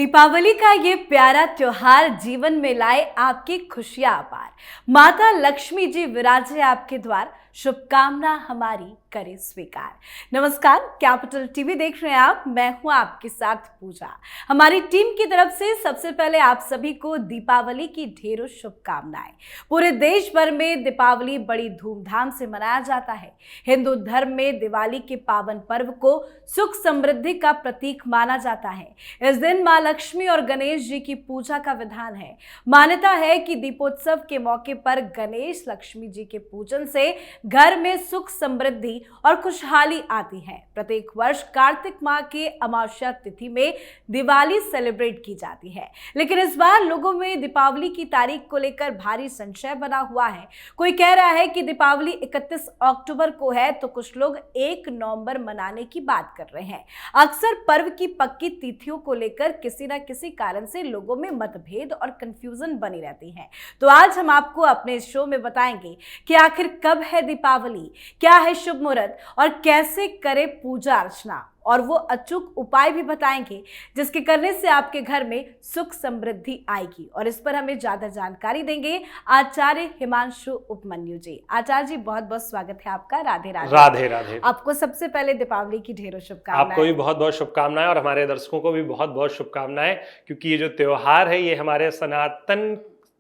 दीपावली का ये प्यारा त्योहार जीवन में लाए आपकी खुशियां अपार। माता लक्ष्मी जी विराजे आपके द्वार, शुभकामना हमारी करे स्वीकार। नमस्कार, कैपिटल टीवी देख रहे हैं आप, मैं हूं आपके साथ पूजा। हमारी टीम की तरफ से सबसे पहले आप सभी को दीपावली की ढेरों शुभकामनाएं। पूरे देश भर में दीपावली बड़ी धूमधाम से मनाया जाता है। हिंदू धर्म में दिवाली के पावन पर्व को सुख समृद्धि का प्रतीक माना जाता है। इस दिन मां लक्ष्मी और गणेश जी की पूजा का विधान है। मान्यता है कि दीपोत्सव के मौके पर गणेश लक्ष्मी जी के पूजन से घर में सुख समृद्धि और खुशहाली आती है। प्रत्येक वर्ष कार्तिक माह के अमावस्या तिथि में दिवाली सेलिब्रेट की जाती है, लेकिन इस बार लोगों में दीपावली की तारीख को लेकर भारी संशय बना हुआ है। कोई कह रहा है कि दीपावली 31 अक्टूबर को है, तो कुछ लोग 1 नवंबर मनाने की बात कर रहे हैं। अक्सर पर्व की पक्की तिथियों को लेकर किसी न किसी कारण से लोगों में मतभेद और कंफ्यूजन बनी रहती है। तो आज हम आपको अपने इस शो में बताएंगे कि आखिर कब है दीपावली, क्या है शुभ मुहूर्त और कैसे करें पूजा अर्चना, और वो अचूक उपाय भी बताएंगे जिसके करने से आपके घर में सुख समृद्धि आएगी। और इस पर हमें ज्यादा जानकारी देंगे आचार्य हिमांशु उपमन्यु जी। आचार्य जी, बहुत बहुत स्वागत है आपका। राधे राधे। राधे राधे। आपको सबसे पहले दीपावली की ढेरों शुभकामनाएं। आपको भी बहुत बहुत शुभकामनाएं और हमारे दर्शकों को भी बहुत बहुत शुभकामनाएं, क्योंकि ये जो त्योहार है ये हमारे सनातन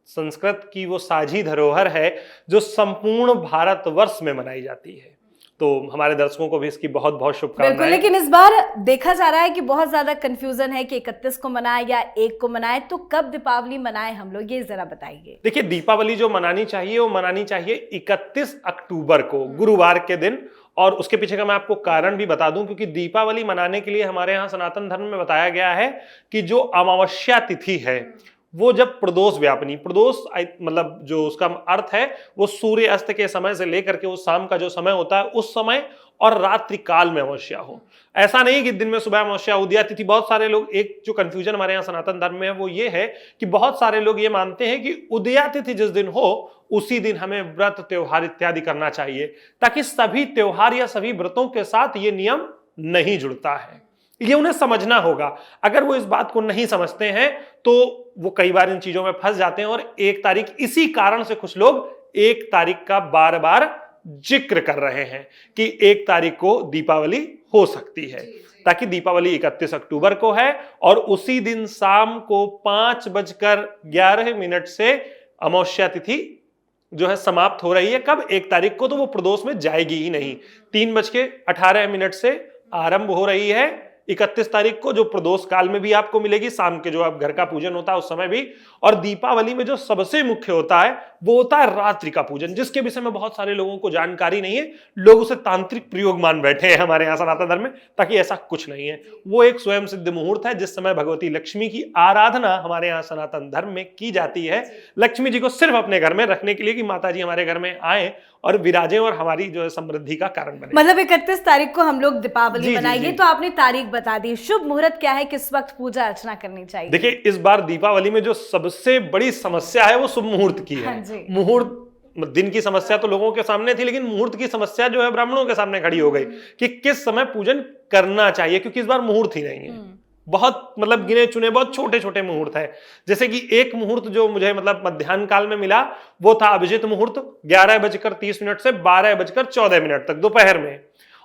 संस्कृत की वो साझी धरोहर है जो संपूर्ण भारतवर्ष में मनाई जाती है। तो हमारे दर्शकों को भी इसकी बहुत बहुत शुभकामनाएं। बिल्कुल, लेकिन इस बार देखा जा रहा है कि बहुत ज्यादा कंफ्यूजन है कि 31 को मनाए या 1 को मनाए, तो कब दीपावली मनाए हम लोग, ये जरा बताइए। देखिए, दीपावली जो मनानी चाहिए वो मनानी चाहिए 31 अक्टूबर को, गुरुवार के दिन। और उसके पीछे का मैं आपको कारण भी बता दूं, क्योंकि दीपावली मनाने के लिए हमारे यहाँ सनातन धर्म में बताया गया है कि जो अमावस्या तिथि है वो जब प्रदोष व्यापनी, प्रदोष मतलब जो उसका अर्थ है वो सूर्य अस्त के समय से लेकर के उस शाम का जो समय होता है उस समय और रात्रि काल में अमावस्या हो। ऐसा नहीं कि दिन में सुबह अमावस्या उदया तिथि। बहुत सारे लोग, एक जो कंफ्यूजन हमारे यहाँ सनातन धर्म में है वो ये है कि बहुत सारे लोग ये मानते हैं कि उदया तिथि जिस दिन हो उसी दिन हमें व्रत त्योहार इत्यादि करना चाहिए, ताकि सभी त्योहार या सभी व्रतों के साथ ये नियम नहीं जुड़ता है। ये उन्हें समझना होगा। अगर वो इस बात को नहीं समझते हैं तो वो कई बार इन चीजों में फंस जाते हैं, और 1 तारीख, इसी कारण से कुछ लोग 1 तारीख का बार बार जिक्र कर रहे हैं कि 1 तारीख को दीपावली हो सकती है, ताकि दीपावली 31 अक्टूबर को है और उसी दिन शाम को 5:11 से अमावस्या तिथि जो है समाप्त हो रही है। कब? 1 तारीख को। तो वो प्रदोष में जाएगी ही नहीं। 3:18 से आरंभ हो रही है 31 तारीख को, जो प्रदोष काल में भी आपको मिलेगी, शाम के जो आप घर का पूजन होता है उस समय भी। और दीपावली में जो सबसे मुख्य होता है वो होता है रात्रि का पूजन, जिसके विषय में बहुत सारे लोगों को जानकारी नहीं है। लोग उसे तांत्रिक प्रयोग मान बैठे हैं हमारे यहाँ सनातन धर्म में, ताकि ऐसा कुछ नहीं है। वो एक स्वयं सिद्ध मुहूर्त है जिस समय भगवती लक्ष्मी की आराधना हमारे यहाँ सनातन धर्म में की जाती है। लक्ष्मी जी को सिर्फ अपने घर में रखने के लिए कि माता जी हमारे घर में आए और विराजें और हमारी जो है समृद्धि का कारण बने। मतलब 31 तारीख को हम लोग दीपावली मनाएंगे। तो आपने तारीख बता दी, शुभ मुहूर्त क्या है, किस वक्त पूजा अर्चना करनी चाहिए? देखिए, इस बार दीपावली में जो सबसे बड़ी समस्या है वो शुभ मुहूर्त की है। हाँ, मुहूर्त, दिन की समस्या तो लोगों के सामने थी, लेकिन मुहूर्त की समस्या जो है ब्राह्मणों के सामने खड़ी हो गई कि किस समय पूजन करना चाहिए, क्योंकि इस बार मुहूर्त ही नहीं है। बहुत मतलब गिने चुने बहुत छोटे छोटे मुहूर्त है। जैसे कि एक मुहूर्त जो मुझे मतलब मध्याह्न काल में मिला वो था अभिजित मुहूर्त, 11:30 से 12:14 तक दोपहर में।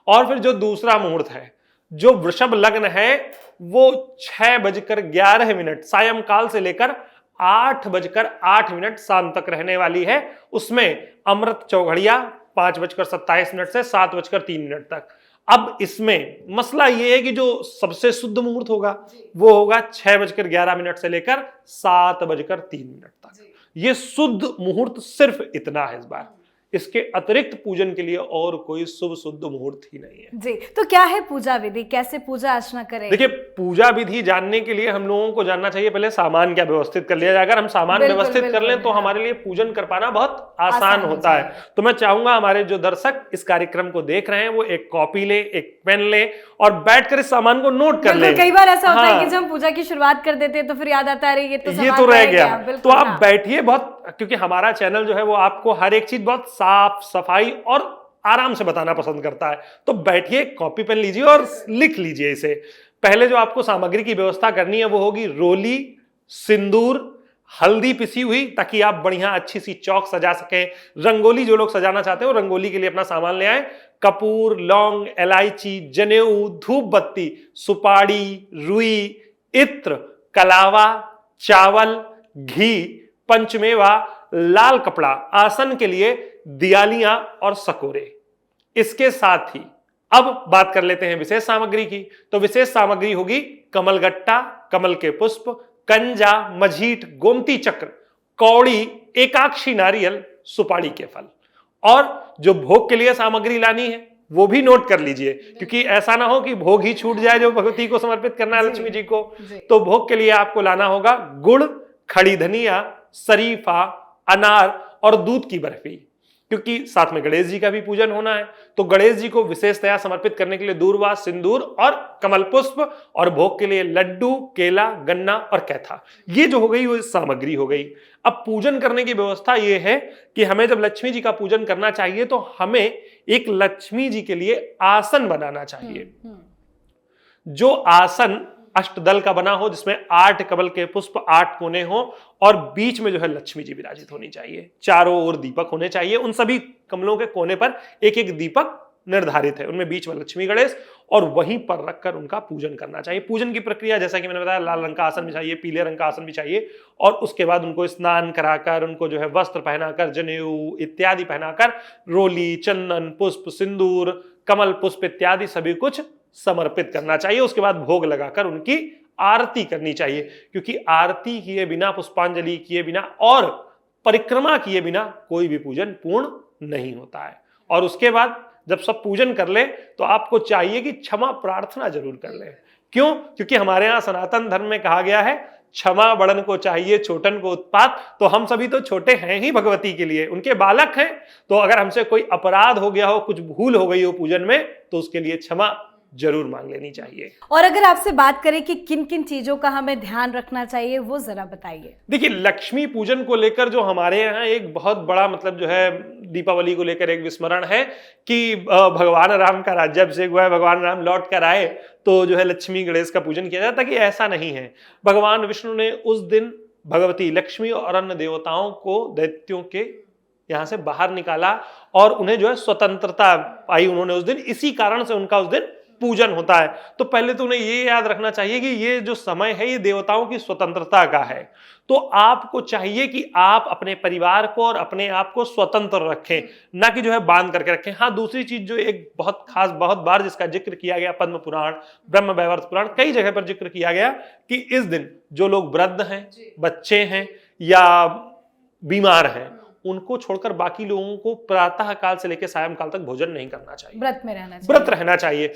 और फिर जो दूसरा मुहूर्त है जो वृषभ लग्न है वो 6:11 सायंकाल से लेकर 8:08 शाम तक रहने वाली है। उसमें अमृत चौघड़िया 5:27 से 7:03 तक। अब इसमें मसला ये है कि जो सबसे शुद्ध मुहूर्त होगा वो होगा 6:11 से लेकर 7:03 तक। ये शुद्ध मुहूर्त सिर्फ इतना है इस बार। इसके अतिरिक्त पूजन के लिए और कोई शुभ शुद्ध मुहूर्त ही नहीं है जी। तो क्या है पूजा विधि, कैसे पूजा अर्चना करें? देखिए, पूजा विधि जानने के लिए हम लोगों को जानना चाहिए पहले सामान क्या व्यवस्थित कर लिया जाए। अगर हम सामान व्यवस्थित कर लें तो हमारे लिए पूजन कर पाना बहुत आसान होता है। तो मैं चाहूंगा हमारे जो दर्शक इस कार्यक्रम को देख रहे हैं वो एक कॉपी ले, एक पेन ले और बैठकर इस सामान को नोट कर ले। कई बार ऐसा होता है कि जब हम पूजा की शुरुआत कर देते हैं तो फिर याद आता है ये तो रह गया। तो आप बैठिए बहुत, क्योंकि हमारा चैनल जो है वो आपको हर एक चीज बहुत साफ सफाई और आराम से बताना पसंद करता है। तो बैठिए, कॉपी पेन लीजिए और लिख लीजिए इसे। पहले जो आपको सामग्री की व्यवस्था करनी है वो होगी रोली, सिंदूर, हल्दी पिसी हुई, ताकि आप बढ़िया अच्छी सी चौक सजा सकें। रंगोली जो लोग सजाना चाहते हैं वो रंगोली के लिए अपना सामान ले आए। कपूर, लौंग, इलायची, जनेऊ, धूप बत्ती, सुपारी, रुई, इत्र, कलावा, चावल, घी, पंचमेवा, लाल कपड़ा, आसन के लिए दियालियां और सकोरे। इसके साथ ही अब बात कर लेते हैं विशेष सामग्री की। तो विशेष सामग्री होगी कमलगट्टा, कमल के पुष्प, कंजा, मझीट, गोमती चक्र, कौड़ी, एकाक्षी नारियल, सुपारी के फल। और जो भोग के लिए सामग्री लानी है वो भी नोट कर लीजिए, क्योंकि ऐसा ना हो कि भोग ही छूट जाए जो भगवती को समर्पित करना है लक्ष्मी जी को। तो भोग के लिए आपको लाना होगा गुड़, खड़ी धनिया, शरीफा, अनार और दूध की बर्फी, क्योंकि साथ में गणेश जी का भी पूजन होना है। तो गणेश जी को विशेषतया समर्पित करने के लिए दूर्वा, सिंदूर और कमल पुष्प, और भोग के लिए लड्डू, केला, गन्ना और कैथा। ये जो हो गई वो सामग्री हो गई। अब पूजन करने की व्यवस्था ये है कि हमें जब लक्ष्मी जी का पूजन करना चाहिए तो हमें एक लक्ष्मी जी के लिए आसन बनाना चाहिए। जो आसन अष्टदल का बना हो, जिसमें 8 कमल के पुष्प, 8 कोने हो, और बीच में जो है लक्ष्मी जी विराजित होनी चाहिए। चारों ओर दीपक होने चाहिए। उन सभी कमलों के कोने पर एक एक दीपक निर्धारित है, उनमें बीच में लक्ष्मी गणेश, और वहीं पर रखकर उनका पूजन करना चाहिए। पूजन की प्रक्रिया जैसा कि मैंने बताया, लाल रंग का आसन भी चाहिए, पीले रंग का आसन भी चाहिए, और उसके बाद उनको स्नान कराकर, उनको जो है वस्त्र पहनाकर, जनेऊ इत्यादि पहनाकर, रोली, चंदन, पुष्प, सिंदूर, कमल पुष्प इत्यादि सभी कुछ समर्पित करना चाहिए। उसके बाद भोग लगाकर उनकी आरती करनी चाहिए, क्योंकि आरती किए बिना, पुष्पांजलि किए बिना और परिक्रमा किए बिना कोई भी पूजन पूर्ण नहीं होता है। और उसके बाद जब सब पूजन कर ले तो आपको चाहिए कि क्षमा प्रार्थना जरूर कर ले। क्यों? क्योंकि हमारे यहाँ सनातन धर्म में कहा गया है, क्षमा बड़न को चाहिए, छोटन को उत्पात। तो हम सभी तो छोटे हैं ही भगवती के लिए, उनके बालक हैं। तो अगर हमसे कोई अपराध हो गया हो, कुछ भूल हो गई हो पूजन में, तो उसके लिए क्षमा जरूर मांग लेनी चाहिए। और अगर आपसे बात करें कि किन किन चीजों का हमें ध्यान रखना चाहिए, वो जरा बताइए। देखिए, लक्ष्मी पूजन को लेकर जो हमारे यहाँ एक बहुत बड़ा मतलब जो है, दीपावली को लेकर एक विस्मरण है कि भगवान राम का राज्याभिषेक हुआ है, भगवान राम लौट कर आए तो जो है लक्ष्मी गणेश का पूजन किया जाता है। कि ऐसा नहीं है। भगवान विष्णु ने उस दिन भगवती लक्ष्मी और अन्य देवताओं को दैत्यों के यहाँ से बाहर निकाला और उन्हें जो है स्वतंत्रता पाई उन्होंने उस दिन। इसी कारण से उनका उस दिन पूजन होता है। तो पहले तो उन्हें ये याद रखना चाहिए कि ये जो समय है ये देवताओं की स्वतंत्रता का है। तो आपको चाहिए कि आप अपने परिवार को और अपने आप को स्वतंत्र रखें, ना कि जो है बांध करके रखें। हाँ, दूसरी चीज जो एक बहुत खास, बहुत बार जिसका जिक्र किया गया, पद्म पुराण, ब्रह्म वैवर्त पुराण, कई जगह पर जिक्र किया गया कि इस दिन जो लोग वृद्ध हैं, बच्चे हैं या बीमार हैं, उनको छोड़कर बाकी लोगों को प्रातः काल से लेकर सायं काल तक भोजन नहीं करना चाहिए, व्रत में रहना चाहिए। व्रत रहना चाहिए।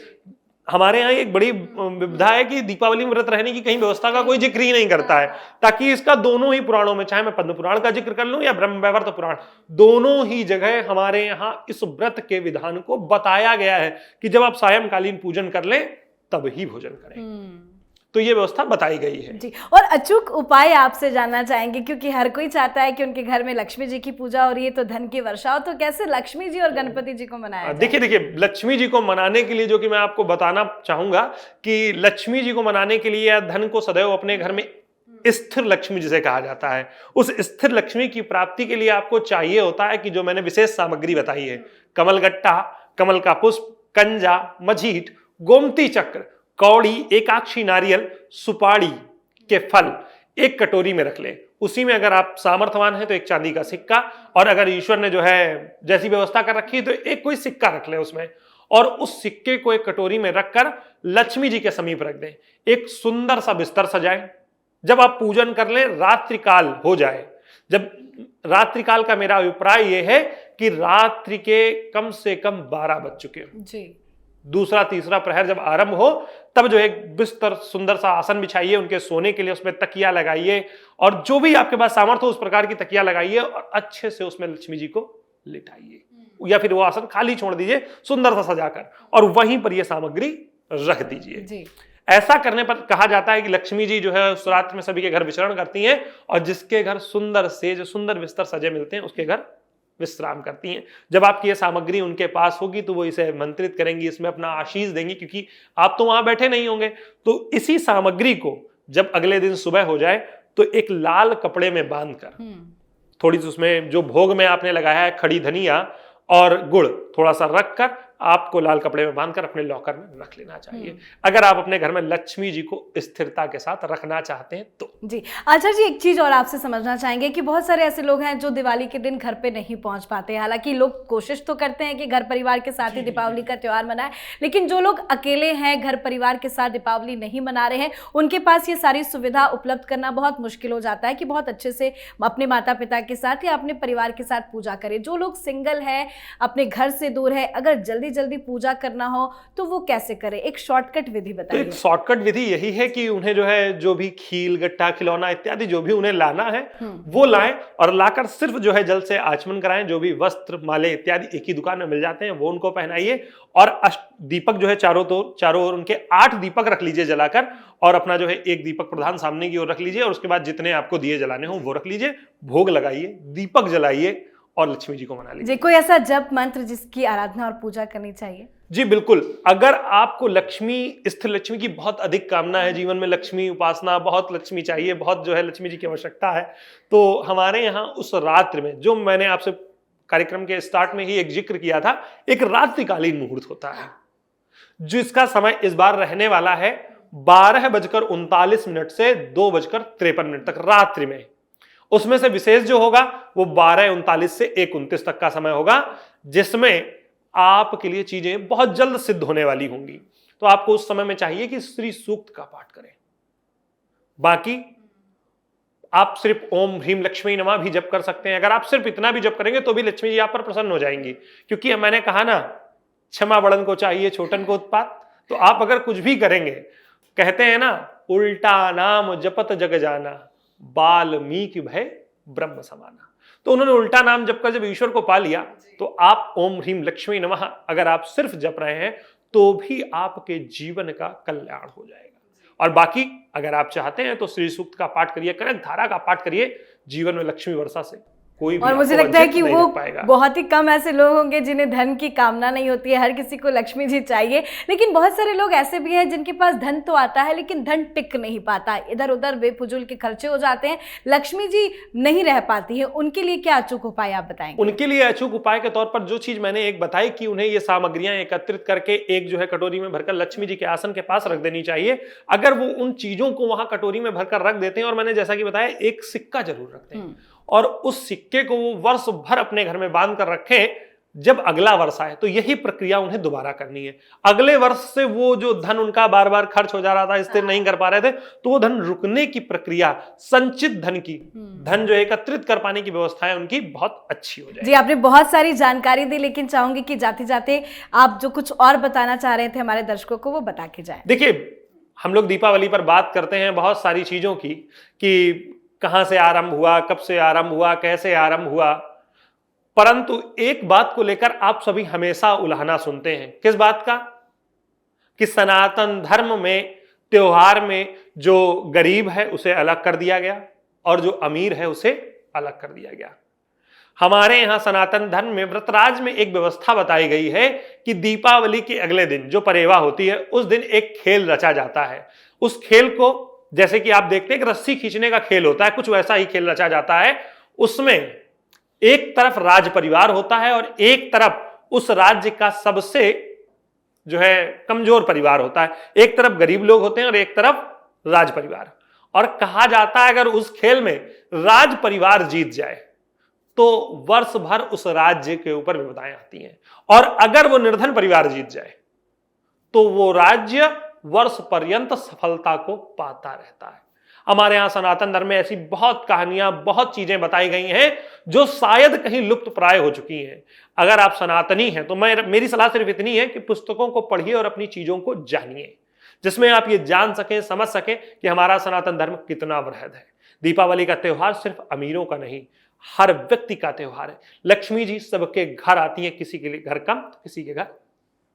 हमारे यहाँ एक बड़ी विविधा है कि दीपावली में व्रत रहने की कहीं व्यवस्था का कोई जिक्र ही नहीं करता है, ताकि इसका दोनों ही पुराणों में, चाहे मैं पद्म पुराण का जिक्र कर लूं या ब्रह्म वैवर्त पुराण, दोनों ही जगह हमारे यहाँ इस व्रत के विधान को बताया गया है कि जब आप सायंकालीन पूजन कर लें तब ही भोजन करें। तो ये व्यवस्था बताई गई है जी। और अचूक उपाय आपसे जानना चाहेंगे, क्योंकि हर कोई चाहता है कि उनके घर में लक्ष्मी जी की पूजा हो रही है तो धन की वर्षा हो, तो कैसे लक्ष्मी जी और गणपति जी को मनाया जाए? देखिए, लक्ष्मी जी को मनाने के लिए जो कि मैं आपको बताना चाहूंगा कि लक्ष्मी जी को मनाने के लिए या धन को सदैव अपने घर में स्थिर लक्ष्मी जिसे कहा जाता है, उस स्थिर लक्ष्मी की प्राप्ति के लिए आपको चाहिए होता है कि जो मैंने विशेष सामग्री बताई है, कमलगट्टा, कमल का पुष्प, कंजा, मझीट, गोमती चक्र, कौड़ी, एकाक्षी नारियल, सुपारी के फल एक कटोरी में रख ले। उसी में अगर आप सामर्थ्यवान हैं तो एक चांदी का सिक्का, और अगर ईश्वर ने जो है जैसी व्यवस्था कर रखी है तो एक कोई सिक्का रख ले उसमें, और उस सिक्के को एक कटोरी में रखकर लक्ष्मी जी के समीप रख दें। एक सुंदर सा बिस्तर सजाएं। जब आप पूजन कर लें, रात्रिकाल हो जाए। जब रात्रिकाल का मेरा अभिप्राय यह है कि रात्रि के कम से कम 12 बज चुके हैं जी। दूसरा तीसरा प्रहर जब आरंभ हो, तब जो एक बिस्तर, सुंदर सा आसन बिछाइए उनके सोने के लिए, उसमें तकिया लगाइए, और जो भी आपके पास सामर्थ्य हो उस प्रकार की तकिया लगाइए, और अच्छे से उसमें लक्ष्मी जी को लिटाइए, या फिर वो आसन खाली छोड़ दीजिए सुंदर सा सजाकर, और वहीं पर यह सामग्री रख दीजिए। ऐसा करने पर कहा जाता है कि लक्ष्मी जी जो है उस रात में सभी के घर विचरण करती हैं, और जिसके घर सुंदर सेज, सुंदर बिस्तर सजे मिलते हैं उसके घर विश्राम करती हैं। जब आपकी ये सामग्री उनके पास होगी तो वो इसे मंत्रित करेंगी, इसमें अपना आशीष देंगी, क्योंकि आप तो वहां बैठे नहीं होंगे। तो इसी सामग्री को जब अगले दिन सुबह हो जाए तो एक लाल कपड़े में बांधकर थोड़ी सी उसमें जो भोग में आपने लगाया है खड़ी धनिया और गुड़ थोड़ा सा रखकर आपको लाल कपड़े में बांधकर अपने लॉकर में रख लेना चाहिए, अगर आप अपने घर में लक्ष्मी जी को स्थिरता के साथ रखना चाहते हैं तो। जी आचार्य जी, एक चीज और आपसे समझना चाहेंगे कि बहुत सारे ऐसे लोग हैं जो दिवाली के दिन घर पे नहीं पहुंच पाते। हालांकि लोग कोशिश तो करते हैं कि घर परिवार के साथ ही दीपावली का त्योहार मनाएं, लेकिन जो लोग अकेले हैं, घर परिवार के साथ दीपावली नहीं मना रहे हैं, उनके पास ये सारी सुविधा उपलब्ध करना बहुत मुश्किल हो जाता है कि बहुत अच्छे से अपने माता पिता के साथ या अपने परिवार के साथ पूजा करें। जो लोग सिंगल है, अपने घर से दूर है, अगर जल्दी पूजा करना हो तो वो कैसे करें? एक शॉर्टकट विधि बताइए। तो एक शॉर्टकट विधि यही है कि उन्हें जो है जो भी खील गट्टा खिलौना इत्यादि जो भी उन्हें लाना है वो लाएं, और लाकर सिर्फ जो है जल से आचमन कराएं। जो भी वस्त्र माले इत्यादि एक ही दुकान में मिल जाते हैं वो उनको पहनाइए, और दीपक जो है चारों ओर उनके 8 दीपक रख लीजिए जलाकर, और अपना जो है एक दीपक प्रधान सामने की ओर रख लीजिए, और उसके बाद जितने आपको दिए जलाने हो वो रख लीजिए, भोग लगाइए, दीपक जलाइए और लक्ष्मी जी को मना लीजिए। जी, कोई ऐसा जप मंत्र जिसकी आराधना और पूजा करनी चाहिए? जी बिल्कुल, अगर आपको स्थिर लक्ष्मी की बहुत अधिक कामना है, जीवन में लक्ष्मी उपासना, बहुत लक्ष्मी चाहिए, बहुत जो है लक्ष्मी जी की आवश्यकता है, तो हमारे यहाँ उस रात्रि में, जो मैंने आपसे कार्यक्रम के स्टार्ट में ही एक जिक्र किया था, एक रात्रिकालीन मुहूर्त होता है जिसका समय इस बार रहने वाला है 12:39 से 2:53 तक रात्रि में। उसमें से विशेष जो होगा वो 12:39 से 1:29 तक का समय होगा, जिसमें आपके लिए चीजें बहुत जल्द सिद्ध होने वाली होंगी। तो आपको उस समय में चाहिए कि श्री सूक्त का पाठ करें। बाकी आप सिर्फ ओम ह्रीम लक्ष्मी नमः भी जप कर सकते हैं। अगर आप सिर्फ इतना भी जप करेंगे तो भी लक्ष्मी जी आप पर प्रसन्न हो जाएंगी, क्योंकि मैंने कहा ना, क्षमा बड़न को चाहिए छोटन को उत्पात। तो आप अगर कुछ भी करेंगे, कहते हैं ना, उल्टा नाम जपत जग जाना, वाल्मीकि भय ब्रह्म समाना। तो उन्होंने उल्टा नाम जप कर जब ईश्वर को पा लिया, तो आप ओम ह्रीम लक्ष्मी नमः अगर आप सिर्फ जप रहे हैं तो भी आपके जीवन का कल्याण हो जाएगा। और बाकी अगर आप चाहते हैं तो श्री सूक्त का पाठ करिए, कनक धारा का पाठ करिए, जीवन में लक्ष्मी वर्षा से कोई भी, और मुझे लगता है कि वो बहुत ही कम ऐसे लोग होंगे जिन्हें धन की कामना नहीं होती है। हर किसी को लक्ष्मी जी चाहिए, लेकिन बहुत सारे लोग ऐसे भी हैं जिनके पास धन तो आता है लेकिन धन टिक नहीं पाता, इधर उधर बेफुजूल के खर्चे हो जाते हैं, लक्ष्मी जी नहीं रह पाती है। उनके लिए क्या अचूक उपाय आप बताएंगे? उनके लिए अचूक उपाय के तौर पर जो चीज मैंने एक बताई कि उन्हें ये सामग्रियां एकत्रित करके एक जो है कटोरी में भरकर लक्ष्मी जी के आसन के पास रख देनी चाहिए। अगर वो उन चीजों को वहां कटोरी में भरकर रख देते हैं, और मैंने जैसा कि बताया एक सिक्का जरूर रखते हैं, और उस सिक्के को वो वर्ष भर अपने घर में बांध कर रखें, जब अगला वर्ष आए तो यही प्रक्रिया उन्हें दोबारा करनी है। अगले वर्ष से वो जो धन उनका बार बार खर्च हो जा रहा था, स्थिर नहीं कर पा रहे थे, तो वो धन रुकने की प्रक्रिया, संचित धन की, धन जो एकत्रित कर पाने की व्यवस्था है उनकी बहुत अच्छी हो जाए। जी, आपने बहुत सारी जानकारी दी, लेकिन चाहूंगी कि जाते जाते आप जो कुछ और बताना चाह रहे थे हमारे दर्शकों को, वो बता के जाए। देखिए, हम लोग दीपावली पर बात करते हैं बहुत सारी चीजों की, कि कहां से आरंभ हुआ, कब से आरंभ हुआ, कैसे आरंभ हुआ, परंतु एक बात को लेकर आप सभी हमेशा उल्हाना सुनते हैं। किस बात का? कि सनातन धर्म में त्योहार में जो गरीब है उसे अलग कर दिया गया और जो अमीर है उसे अलग कर दिया गया। हमारे यहां सनातन धर्म में व्रतराज में एक व्यवस्था बताई गई है कि दीपावली के अगले दिन जो परेवा होती है, उस दिन एक खेल रचा जाता है। उस खेल को, जैसे कि आप देखते हैं कि रस्सी खींचने का खेल होता है, कुछ वैसा ही खेल रचा जाता है। उसमें एक तरफ राज परिवार होता है और एक तरफ उस राज्य का सबसे जो है कमजोर परिवार होता है। एक तरफ गरीब लोग होते हैं और एक तरफ राज परिवार। और कहा जाता है अगर उस खेल में राज परिवार जीत जाए तो वर्ष भर उस राज्य के ऊपर विपदाएं आती हैं, और अगर वो निर्धन परिवार जीत जाए तो वो राज्य वर्ष पर्यंत सफलता को पाता रहता है। हमारे यहां सनातन धर्म में ऐसी बहुत कहानियां, बहुत चीजें बताई गई हैं जो शायद कहीं लुप्त प्राय हो चुकी हैं। अगर आप सनातनी हैं तो मेरी सलाह सिर्फ इतनी है कि पुस्तकों को पढ़िए और अपनी चीजों को जानिए, जिसमें आप ये जान सकें, समझ सकें कि हमारा सनातन धर्म कितना वृहद है। दीपावली का त्योहार सिर्फ अमीरों का नहीं, हर व्यक्ति का त्योहार है। लक्ष्मी जी सबके घर आती है, किसी के लिए घर कम तो किसी के घर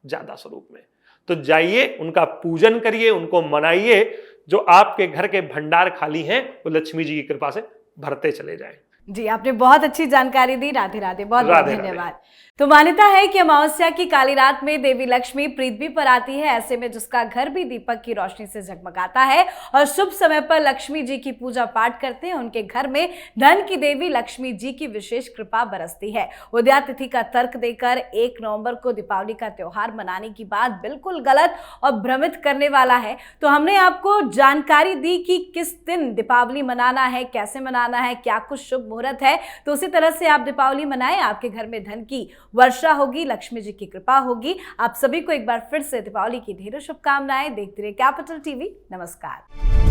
ज्यादा स्वरूप में। तो जाइए, उनका पूजन करिए, उनको मनाइए। जो आपके घर के भंडार खाली हैं वो लक्ष्मी जी की कृपा से भरते चले जाएं। जी, आपने बहुत अच्छी जानकारी दी। राधे राधे, बहुत बहुत राधे राधे। धन्यवाद। तो मान्यता है कि अमावस्या की काली रात में देवी लक्ष्मी पृथ्वी पर आती है, ऐसे में जिसका घर भी दीपक की रोशनी से जगमगाता है और शुभ समय पर लक्ष्मी जी की पूजा पाठ करते हैं, उनके घर में धन की देवी लक्ष्मी जी की विशेष कृपा बरसती है। उदया तिथि का तर्क देकर 1 नवंबर को दीपावली का त्योहार मनाने की बात बिल्कुल गलत और भ्रमित करने वाला है। तो हमने आपको जानकारी दी कि किस दिन दीपावली मनाना है, कैसे मनाना है, क्या कुछ शुभ मुहूर्त है। तो उसी तरह से आप दीपावली मनाएं, आपके घर में धन की वर्षा होगी, लक्ष्मी जी की कृपा होगी। आप सभी को एक बार फिर से दीपावली की ढेरों शुभकामनाएं। देखते रहिए कैपिटल टीवी। नमस्कार।